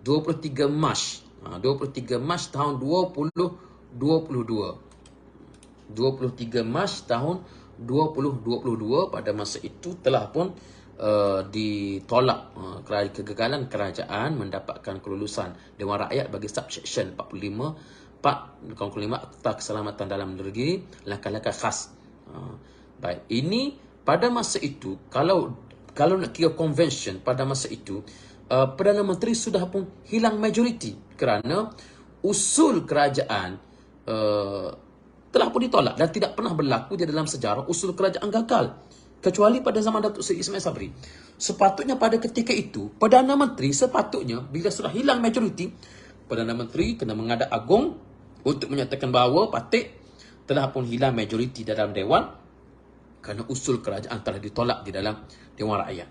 23 Mac tahun 2022. 23 Mac tahun 2022 pada masa itu telah pun ditolak kegagalan kerajaan mendapatkan kelulusan Dewan Rakyat bagi subsection 45 Akta Keselamatan Dalam Negeri, langkah-langkah khas. Baik, ini pada masa itu kalau nak kira convention pada masa itu, Perdana Menteri sudah pun hilang majoriti kerana usul kerajaan telah pun ditolak dan tidak pernah berlaku di dalam sejarah usul kerajaan gagal, kecuali pada zaman Datuk Seri Ismail Sabri. Sepatutnya pada ketika itu Perdana Menteri sepatutnya bila sudah hilang majoriti, Perdana Menteri kena menghadap agung untuk menyatakan bahawa Patik telah pun hilang majoriti dalam Dewan kerana usul kerajaan telah ditolak di dalam Dewan Rakyat.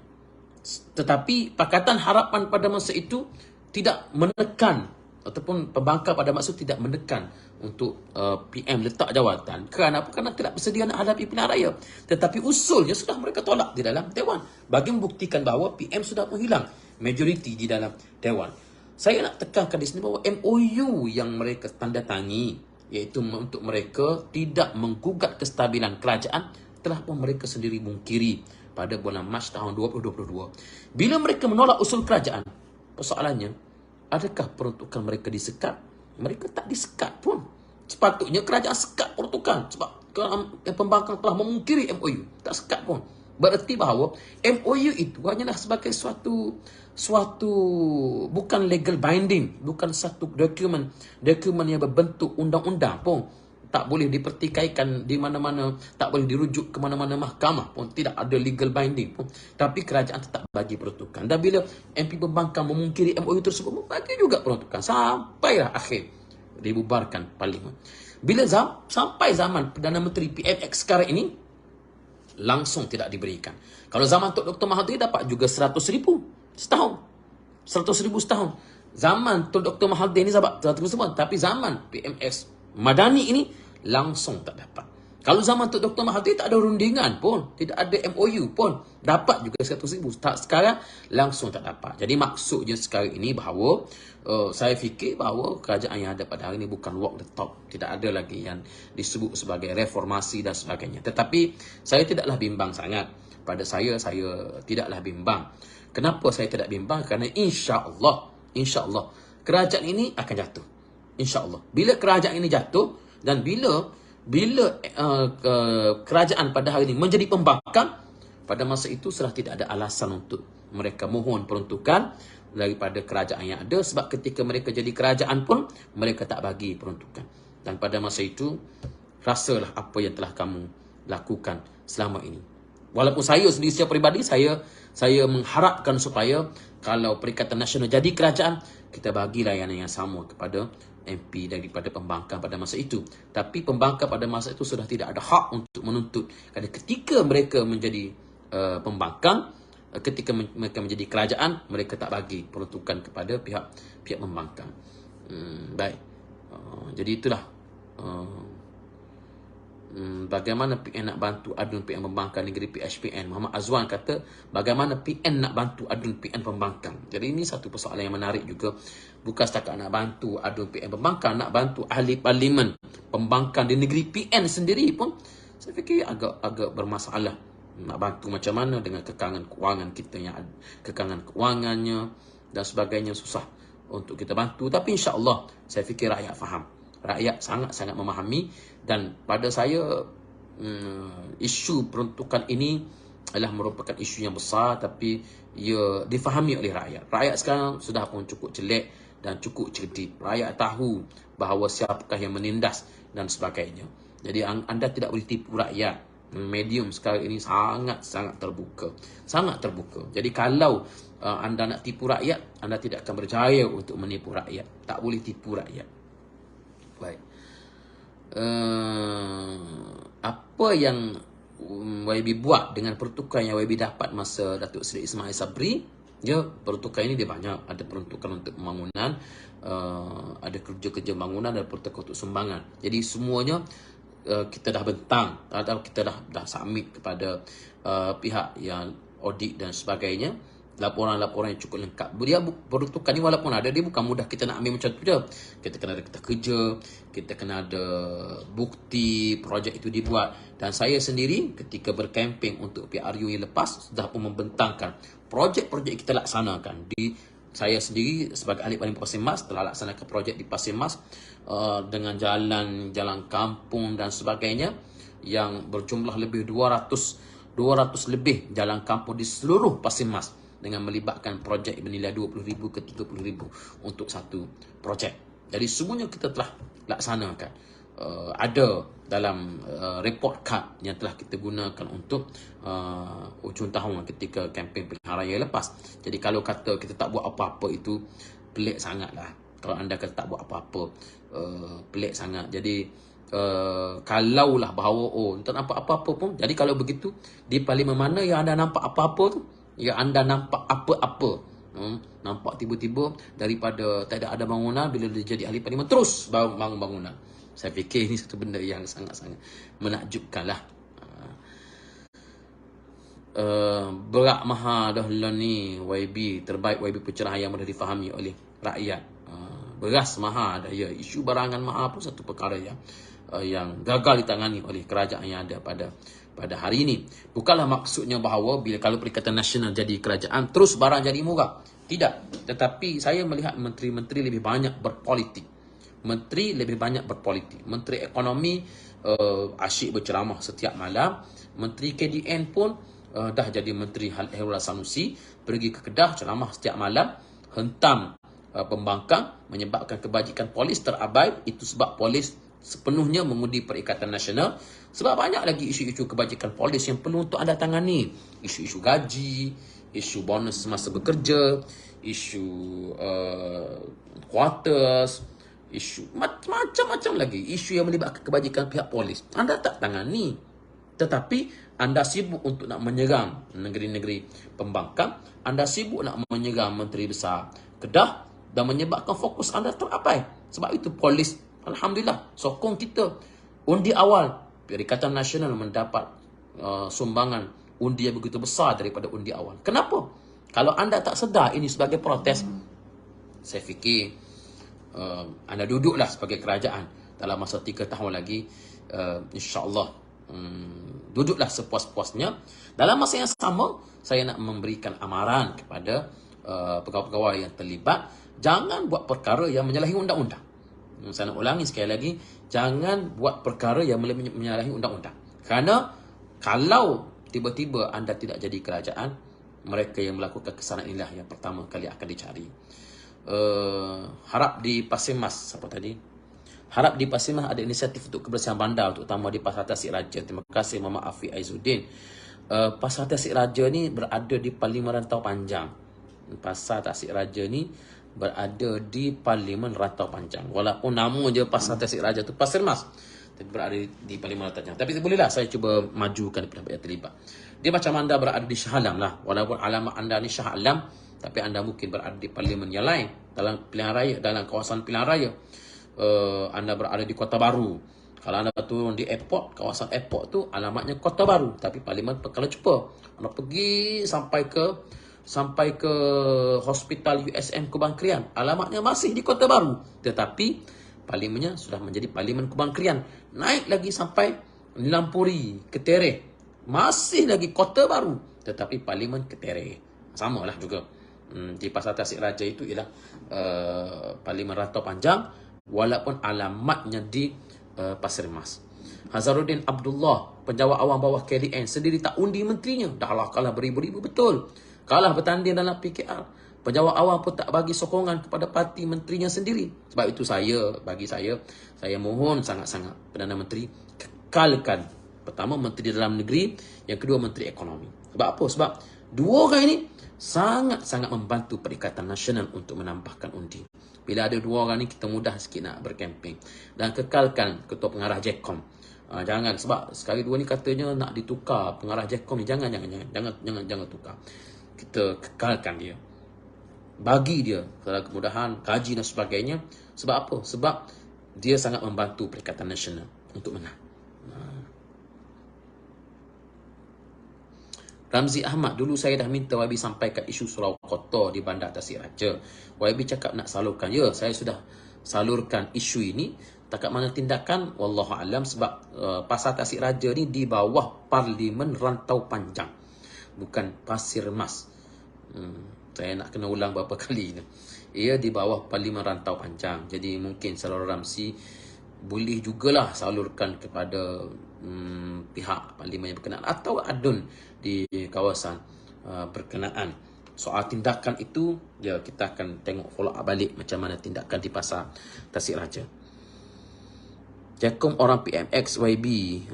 Tetapi Pakatan Harapan pada masa itu tidak menekan, ataupun pembangkang pada masa itu tidak menekan untuk PM letak jawatan. Kerana apa? Kerana tidak bersedia nak hadapi pilihan raya. Tetapi usulnya sudah mereka tolak di dalam Dewan, bagi membuktikan bahawa PM sudah menghilang majoriti di dalam Dewan. Saya nak tekankan di sini bahawa MOU yang mereka tanda tangi, iaitu untuk mereka tidak menggugat kestabilan kerajaan, telah pun mereka sendiri mungkiri pada bulan Mac tahun 2022. Bila mereka menolak usul kerajaan, persoalannya, adakah peruntukan mereka disekat? Mereka tak disekat pun. Sepatutnya kerajaan sekat peruntukan sebab pembangkang telah memungkiri MOU. Tak sekat pun. Bererti bahawa MOU itu hanyalah sebagai suatu bukan legal binding, bukan satu dokumen yang berbentuk undang-undang pun. Tak boleh dipertikaikan di mana-mana, tak boleh dirujuk ke mana-mana mahkamah pun, tidak ada legal binding pun. Tapi kerajaan tetap bagi peruntukan. Dan bila MP pembangkang memungkiri MOU tersebut, bagi juga peruntukan sampailah akhir dibubarkan parlimen. Bila sampai zaman Perdana Menteri PMX sekarang ini, langsung tidak diberikan. Kalau zaman Tok Dr. Mahathir dapat juga 100,000 setahun. 100,000 setahun. Zaman Tok Dr. Mahathir ini dapat 100,000 setahun. Tapi zaman PMX Madani ini langsung tak dapat. Kalau zaman Tok Dr. Mahathir tak ada rundingan pun, tidak ada MOU pun. Dapat juga 100,000. Sekarang langsung tak dapat. Jadi maksudnya sekarang ini bahawa saya fikir bahawa kerajaan yang ada pada hari ini bukan walk the talk. Tidak ada lagi yang disebut sebagai reformasi dan sebagainya. Tetapi saya tidaklah bimbang sangat. Pada saya tidaklah bimbang. Kenapa saya tidak bimbang? Kerana insya-Allah kerajaan ini akan jatuh. InsyaAllah. Bila kerajaan ini jatuh dan bila kerajaan pada hari ini menjadi pembangkang, pada masa itu sudah tidak ada alasan untuk mereka mohon peruntukan daripada kerajaan yang ada, sebab ketika mereka jadi kerajaan pun mereka tak bagi peruntukan. Dan pada masa itu rasalah apa yang telah kamu lakukan selama ini. Walaupun saya sendiri secara peribadi saya mengharapkan supaya kalau Perikatan Nasional jadi kerajaan, kita bagi layanan yang sama kepada MP daripada pembangkang pada masa itu. Tapi pembangkang pada masa itu sudah tidak ada hak untuk menuntut. Kerana ketika mereka menjadi pembangkang, ketika mereka menjadi kerajaan, mereka tak bagi peruntukan kepada pihak pembangkang. Baik. Jadi itulah bagaimana PN nak bantu adun PN pembangkang negeri PHPN. Muhammad Azwan kata, bagaimana PN nak bantu adun PN pembangkang. Jadi ini satu persoalan yang menarik juga. Bukan setakat nak bantu adun PN pembangkang, nak bantu ahli parlimen pembangkang di negeri PN sendiri pun saya fikir agak bermasalah. Nak bantu macam mana dengan kekangan kewangan kita yang ada, kekangan kewangannya dan sebagainya, susah untuk kita bantu. Tapi insya-Allah saya fikir rakyat faham. Rakyat sangat-sangat memahami, dan pada saya isu peruntukan ini adalah merupakan isu yang besar, tapi ia difahami oleh rakyat. Rakyat sekarang sudah pun cukup jelek dan cukup cerdik. Rakyat tahu bahawa siapakah yang menindas dan sebagainya. Jadi anda tidak boleh tipu rakyat. Medium sekarang ini sangat-sangat terbuka. Sangat terbuka. Jadi kalau anda nak tipu rakyat, anda tidak akan berjaya untuk menipu rakyat. Tak boleh tipu rakyat. Baik. Apa yang YB buat dengan peruntukan yang YB dapat masa Datuk Seri Ismail Sabri? Ya, peruntukan ini dia banyak. Ada peruntukan untuk pembangunan, ada kerja-kerja bangunan, dan peruntukan untuk sumbangan. Jadi semuanya kita dah bentang atau kita dah submit kepada pihak yang audit dan sebagainya. Laporan-laporan yang cukup lengkap. Dia peruntukan ni walaupun ada, dia bukan mudah kita nak ambil macam tu je. Kita kena ada kerja, kita kena ada bukti projek itu dibuat. Dan saya sendiri ketika berkempen untuk PRU yang lepas, sudah pun membentangkan projek-projek kita laksanakan. Saya sendiri sebagai ahli parlimen Pasir Mas telah laksanakan projek di Pasir Mas dengan jalan kampung dan sebagainya yang berjumlah lebih 200 lebih jalan kampung di seluruh Pasir Mas, dengan melibatkan projek bernilai 20,000 ke 30,000 untuk satu projek. Jadi semuanya kita telah laksanakan. Ada dalam report card yang telah kita gunakan untuk hujung tahun ketika kempen pilihan raya lepas. Jadi kalau kata kita tak buat apa-apa, itu pelik sangatlah. Kalau anda kata tak buat apa-apa, pelik sangat. Jadi kalaulah bahawa tak nampak apa-apa pun, jadi kalau begitu di parlimen mana yang anda nampak apa-apa tu, yang anda nampak apa-apa, nampak tiba-tiba daripada tak ada bangunan, bila dia jadi ahli parlimen terus bangun bangunan. Saya fikir ini satu benda yang sangat-sangat menakjubkan lah. Berak maha dahulu ni YB terbaik, YB pencerahan yang mudah difahami oleh rakyat. Beras maha dah, ya. Isu barangan maha pun satu perkara yang gagal ditangani oleh kerajaan yang ada pada hari ini. Bukanlah maksudnya bahawa bila kalau Perikatan Nasional jadi kerajaan terus barang jadi murah. Tidak. Tetapi saya melihat menteri-menteri lebih banyak berpolitik. Menteri Ekonomi asyik berceramah setiap malam. Menteri KDN pun dah jadi Menteri Hairul Sanusi, pergi ke Kedah ceramah setiap malam, hentam pembangkang, menyebabkan kebajikan polis terabai. Itu sebab polis sepenuhnya mengundi Perikatan Nasional. Sebab banyak lagi isu-isu kebajikan polis yang perlu untuk anda tangani. Isu-isu gaji, isu bonus semasa bekerja, isu quarters, isu macam-macam lagi. Isu yang melibatkan kebajikan pihak polis, anda tak tangani. Tetapi anda sibuk untuk nak menyerang negeri-negeri pembangkang. Anda sibuk nak menyerang Menteri Besar Kedah dan menyebabkan fokus anda terabai. Sebab itu polis, alhamdulillah, sokong kita. Undi awal Perikatan Nasional mendapat sumbangan undi yang begitu besar daripada undi awal. Kenapa? Kalau anda tak sedar ini sebagai protes, saya fikir anda duduklah sebagai kerajaan dalam masa 3 tahun lagi, insya-Allah duduklah sepuas-puasnya. Dalam masa yang sama, saya nak memberikan amaran kepada pegawai-pegawai yang terlibat, jangan buat perkara yang menyalahi undang-undang. Saya nak ulangi sekali lagi, jangan buat perkara yang menyalahi undang-undang. Kerana kalau tiba-tiba anda tidak jadi kerajaan, mereka yang melakukan kesalahan inilah yang pertama kali akan dicari. Harap di Pasir Mas, apa tadi? Harap di Pasir Mas ada inisiatif untuk kebersihan bandar, terutama di Pasar Tasik Raja. Terima kasih Muhammad Afiq Aizuddin. Pasar Tasik Raja ni berada di Parlimen Rantau Panjang. Pasar Tasik Raja ni berada di Parlimen Rantau Panjang. Walaupun nama je Pasar Tasik Raja tu Pasir Mas, tapi berada di Parlimen Rantau Panjang. Tapi bolehlah saya cuba majukan pendapat yang terlibat. Dia macam anda berada di Shah Alam lah. Walaupun alamat anda ni Shah Alam, tapi anda mungkin berada di parlimen yang lain, dalam pilihan raya, dalam kawasan pilihan raya. Anda berada di Kota Baru. Kalau anda turun di airport, kawasan airport tu alamatnya Kota Baru, tapi parlimen perkara cepa. Anda pergi sampai ke Hospital USM Kubang Krian, alamatnya masih di Kota Baru, tetapi parlimennya sudah menjadi Parlimen Kubang Krian. Naik lagi sampai Nilampuri, Ketereh, masih lagi Kota Baru, tetapi Parlimen Ketereh. Samalah juga. Di Pasar Tasik Raja itu ialah Parlimen Rantau Panjang, walaupun alamatnya di Pasir Mas. Hazaruddin Abdullah, penjawat awam bawah KDN, sendiri tak undi menterinya. Dah lah kalah beribu-ribu, betul. Kalah bertanding dalam PKR. Penjawat awam pun tak bagi sokongan kepada parti menterinya sendiri. Sebab itu bagi saya mohon sangat-sangat Perdana Menteri kekalkan, pertama Menteri Dalam Negeri, yang kedua Menteri Ekonomi. Sebab apa? Sebab dua orang ini sangat-sangat membantu Perikatan Nasional untuk menambahkan undi. Bila ada dua orang ni, kita mudah sikit nak berkemping. Dan kekalkan Ketua Pengarah JECOM. Jangan, sebab sekali dua ni katanya nak ditukar Pengarah JECOM ni. Jangan tukar. Kita kekalkan dia. Bagi dia kemudahan, gaji dan sebagainya. Sebab apa? Sebab dia sangat membantu Perikatan Nasional untuk menang. Ramzi Ahmad, dulu saya dah minta YB sampaikan isu surau kotor di Bandar Tasik Raja. YB cakap nak salurkan. Ya, saya sudah salurkan isu ini. Takat mana tindakan, wallahualam, sebab Pasar Tasik Raja ni di bawah Parlimen Rantau Panjang, bukan Pasir Mas. Saya nak kena ulang berapa kali ni. Ia di bawah Parlimen Rantau Panjang. Jadi mungkin Saudara Ramzi boleh jugalah salurkan kepada pihak parlimen yang berkenaan atau adun di kawasan berkenaan. Soal tindakan itu, ya, kita akan tengok follow up balik macam mana tindakan di Pasar Tasik Raja. JECOM orang PMX YB,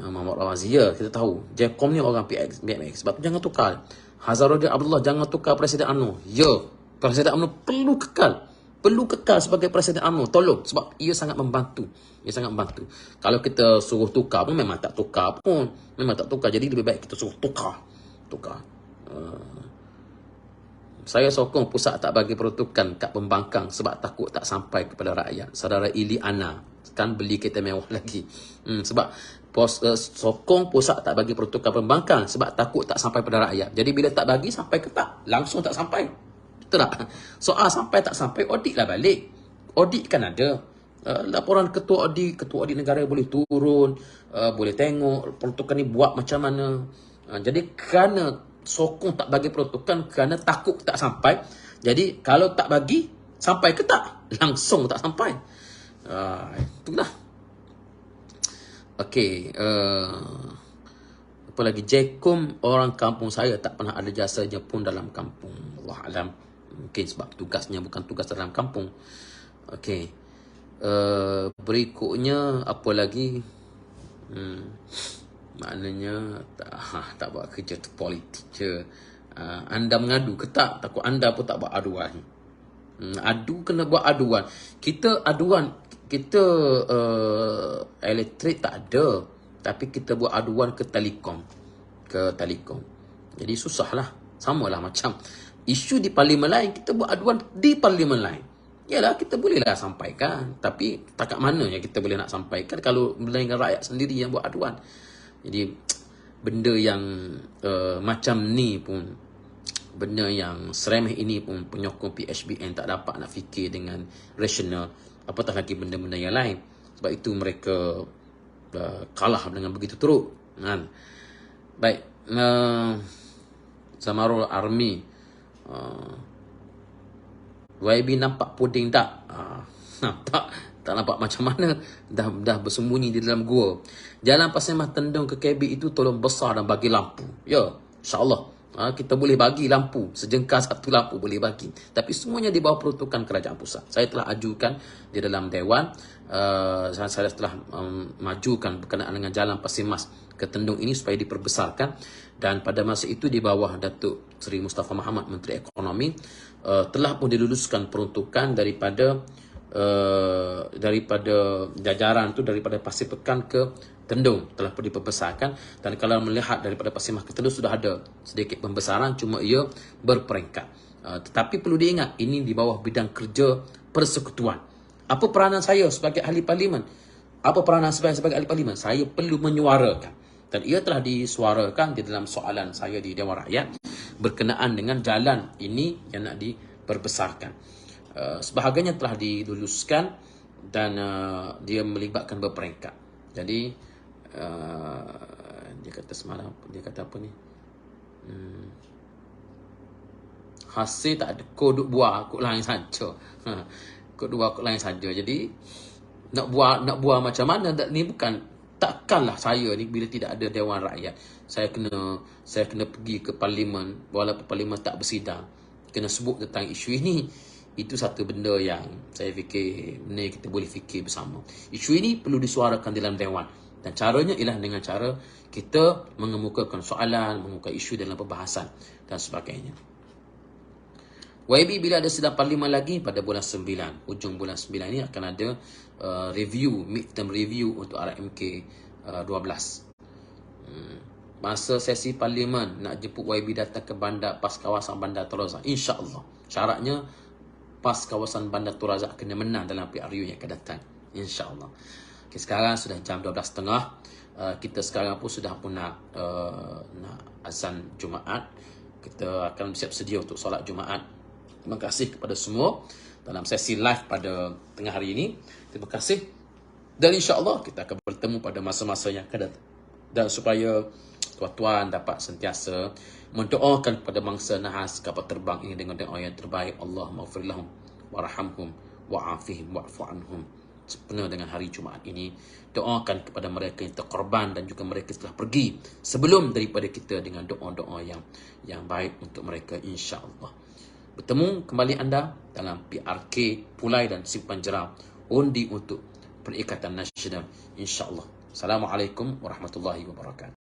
Muhammad Rawazi. Ya, kita tahu JECOM ni orang PMX. Sebab tu jangan tukar. Hazaruddin Abdullah, jangan tukar Presiden UMNO. Ya, Presiden UMNO perlu kekal sebagai Presiden UMNO. Tolong, sebab ia sangat membantu. Kalau kita suruh tukar pun memang tak tukar pun. Jadi lebih baik kita suruh tukar. Saya sokong pusat tak bagi peruntukan kat pembangkang sebab takut tak sampai kepada rakyat. Saudara Ili Ana kan beli kereta mewah lagi. Sebab sokong pusat tak bagi peruntukan pembangkang sebab takut tak sampai pada rakyat. Jadi bila tak bagi, sampai ke tak? Langsung tak sampai. Betul tak? Soal sampai tak sampai, audit lah balik. Audit kan ada. Laporan ketua audit negara boleh turun, boleh tengok peruntukan ni buat macam mana. Jadi kerana sokong tak bagi peruntukan, kerana takut tak sampai, jadi kalau tak bagi, sampai ke tak? Langsung tak sampai. Itulah. Okey, apa lagi? JECOM orang kampung saya tak pernah ada jasanya pun dalam kampung. Allah alam. Mungkin sebab tugasnya bukan tugas dalam kampung. Okey. Berikutnya apa lagi? Maknanya tak buat kerja tu politik je. Anda mengadu ke tak? Takut anda pun tak buat aduan. Adu kena buat aduan. Kita aduan, kita elektrik tak ada, tapi kita buat aduan ke Telekom. Jadi susahlah. Samalah macam isu di parlimen lain, kita buat aduan di parlimen lain. Yalah, kita bolehlah sampaikan, tapi takat mana yang kita boleh nak sampaikan kalau melainkan rakyat sendiri yang buat aduan. Jadi benda yang macam ni pun, benda yang seremeh ini pun penyokong PHBN tak dapat nak fikir dengan rasional, apatah lagi benda-benda yang lain. Sebab itu mereka kalah dengan begitu teruk kan. Baik, Zamarul Army, YB nampak puding tak? Nampak. Tak nampak macam mana. Dah bersembunyi di dalam gua. Jalan Pasir Mas Tendung ke KB itu tolong besar dan bagi lampu. Ya, insyaAllah. Kita boleh bagi lampu. Sejengkal satu lampu boleh bagi. Tapi semuanya di bawah peruntukan kerajaan pusat. Saya telah ajukan di dalam Dewan. Saya telah majukan berkenaan dengan Jalan Pasir Mas ke Tendung ini supaya diperbesarkan. Dan pada masa itu di bawah Datuk Seri Mustafa Mahathir, Menteri Ekonomi, telah pun diluluskan peruntukan daripada jajaran tu, daripada Pasir Pekan ke Tendung telah pun diperbesarkan. Dan kalau melihat daripada Pasir Mas ke Tendung sudah ada sedikit pembesaran, cuma ia berperingkat. Tetapi perlu diingat, ini di bawah bidang kerja persekutuan. Apa peranan saya sebagai ahli parlimen? Apa peranan saya sebagai ahli parlimen? Saya perlu menyuarakan, dan ia telah disuarakan di dalam soalan saya di Dewan Rakyat berkenaan dengan jalan ini yang nak diperbesarkan. Sebahagiannya telah diluluskan dan dia melibatkan berperingkat. Jadi dia kata semalam, dia kata apa ni, hasil tak ada, kau duk buah kau lain saja. Kau duk buah kau lain saja. Jadi nak buah macam mana? Ni bukan, takkanlah saya ni bila tidak ada Dewan Rakyat saya kena pergi ke parlimen, walaupun parlimen tak bersidang, kena sebut tentang isu ini. Itu satu benda yang saya fikir benda kita boleh fikir bersama. Isu ini perlu disuarakan dalam Dewan, dan caranya ialah dengan cara kita mengemukakan soalan, mengemukakan isu dalam perbahasan dan sebagainya. YB bila ada sidang parlimen lagi pada bulan 9, hujung bulan 9 ini akan ada review, midterm review untuk RMK 12. Masa sesi parlimen nak jemput YB datang ke bandar, pas kawasan Bandar Tun Razak, insya-Allah. Syaratnya pas kawasan Bandar Tun Razak kena menang dalam PRU yang akan datang, insya-Allah. Okay, sekarang sudah jam 12.30. Kita sekarang pun sudah pun nak azan Jumaat. Kita akan siap sedia untuk solat Jumaat. Terima kasih kepada semua dalam sesi live pada tengah hari ini. Terima kasih. Dan insya-Allah kita akan bertemu pada masa-masa yang akan datang. Dan supaya tuan-tuan dapat sentiasa mendoakan kepada bangsa Nahas kapal terbang ini dengan doa yang terbaik. Allahumma ighfir lahum warhamhum wa'afihim wa'fu anhum. Sempena dengan hari Jumaat ini, doakan kepada mereka yang terkorban dan juga mereka telah pergi sebelum daripada kita dengan doa-doa yang baik untuk mereka, insya-Allah. Bertemu kembali anda dalam PRK Pulai dan Simpan Jeram, undi untuk Perikatan Nasional, insya-Allah. Assalamualaikum warahmatullahi wabarakatuh.